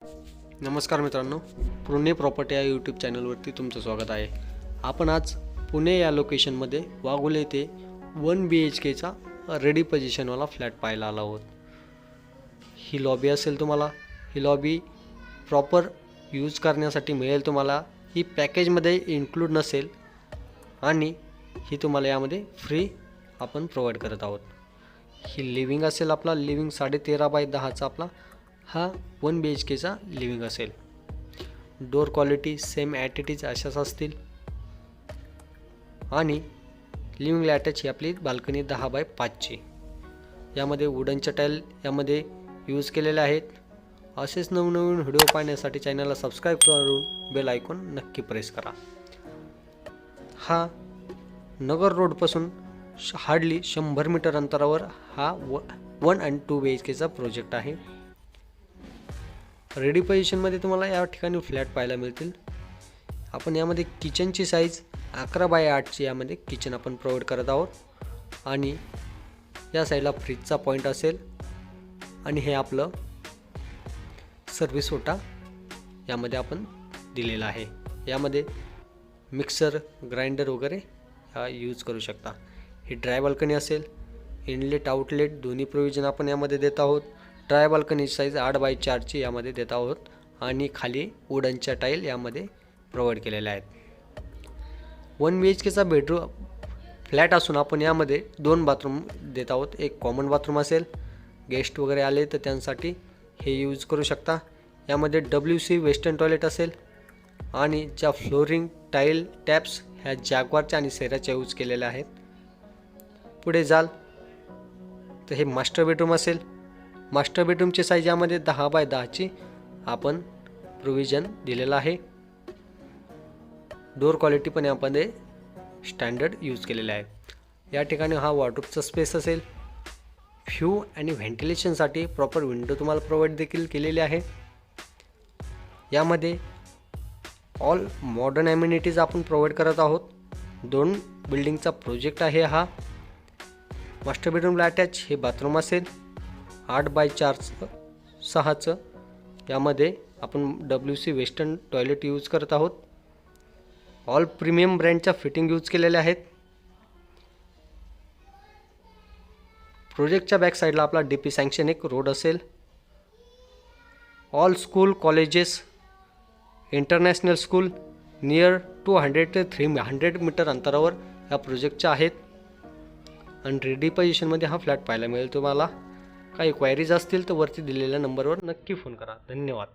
नमस्कार मित्रांनो, पुणे प्रॉपर्टी या यूट्यूब चॅनलवरती तुमचं स्वागत आहे। आपण आज पुणे या लोकेशनमध्ये वाघोली येथे 1 BHKचा रेडी पोझिशनवाला फ्लॅट पाहायला आलो आहोत। ही लॉबी असेल, तुम्हाला ही लॉबी प्रॉपर यूज करण्यासाठी मिळेल। तुम्हाला ही पॅकेजमध्ये इन्क्लूड नसेल आणि ही तुम्हाला यामध्ये फ्री आपण प्रोव्हाइड करत आहोत। ही लिव्हिंग असेल, आपला लिव्हिंग 13.5x10चा आपला हा 1 BHKचा लिव्हिंग असेल। Door quality same at it is अशाच असतील आणि लिव्हिंगला अटॅच ही आपली बाल्कनी 10x5ची। यामध्ये वुडनच्या टाईल यामध्ये यूज केलेले आहेत। असेच नवनवीन व्हिडिओ पाहण्यासाठी चॅनलला सबस्क्राईब करून बेल आयकॉन नक्की प्रेस करा। हा नगर रोडपासून हार्डली 100 मीटर अंतरावर हा 1 आणि 2 BHKचा प्रोजेक्ट आहे। रेडी पोझिशनमध्ये तुम्हाला या ठिकाणी फ्लॅट पाहायला मिळतील। आपण यामध्ये किचनची साईज 11x8ची यामध्ये किचन आपण प्रोव्हाइड करत आहोत आणि या साईडला फ्रीजचा पॉईंट असेल आणि हे आपलं सर्व्हिस ओटा यामध्ये आपण दिलेला आहे। यामध्ये मिक्सर ग्राइंडर वगैरे यूज करू शकता। ही ड्राय बाल्कनी असेल, इनलेट आउटलेट दोन्ही प्रोव्हिजन आपण यामध्ये देत आहोत। ड्राय बाल्कनी साईज 8x4ची यामध्ये देत आहोत आणि खाली वुडनच्या टाईल यामध्ये प्रोव्हाइड केलेल्या आहेत। 1 BHKचा बेडरूम फ्लॅट असून आपण यामध्ये 2 बाथरूम देत आहोत। एक कॉमन बाथरूम असेल, गेस्ट वगैरे आले तर त्यांसाठी हे यूज करू शकता। यामध्ये WC वेस्टर्न टॉयलेट असेल आणि ज्या फ्लोरिंग टाईल टॅप्स ह्या जॅग्वारच्या आणि सेराच्या यूज केलेल्या आहेत। पुढे जाल तर हे मास्टर बेडरूम असेल। मास्टर बेडरूमची साईज यामध्ये 10x10ची आपण प्रोव्हिजन दिलेला आहे। डोर क्वालिटी पण यामध्ये स्टँडर्ड यूज केलेला आहे। या ठिकाणी हा वॉर्डरोबचा स्पेस असेल। फ्यू आणि व्हेंटिलेशनसाठी प्रॉपर विंडो तुम्हाला प्रोव्हाइड देखील केलेली आहे। यामध्ये ऑल मॉडर्न ॲम्युनिटीज आपण प्रोव्हाइड करत आहोत। 2 बिल्डिंगचा प्रोजेक्ट आहे हा। मास्टर बेडरूमला अटॅच हे बाथरूम असेल 8x6चं। यामध्ये आपण WC वेस्टर्न टॉयलेट यूज करत आहोत। ऑल प्रीमियम ब्रँडच्या फिटिंग यूज केलेल्या आहेत। प्रोजेक्टच्या बॅक साईडला आपला DP सँक्शन एक रोड असेल। All school colleges international school near 200 ते 300 मीटर अंतरावर या प्रोजेक्टच्या आहेत आणि रेडी पोझिशनमध्ये हा फ्लॅट पाहायला मिळेल तुम्हाला। काही क्वायरीज असतील तर वरती दिलेल्या नंबरवर नक्की फोन करा। धन्यवाद।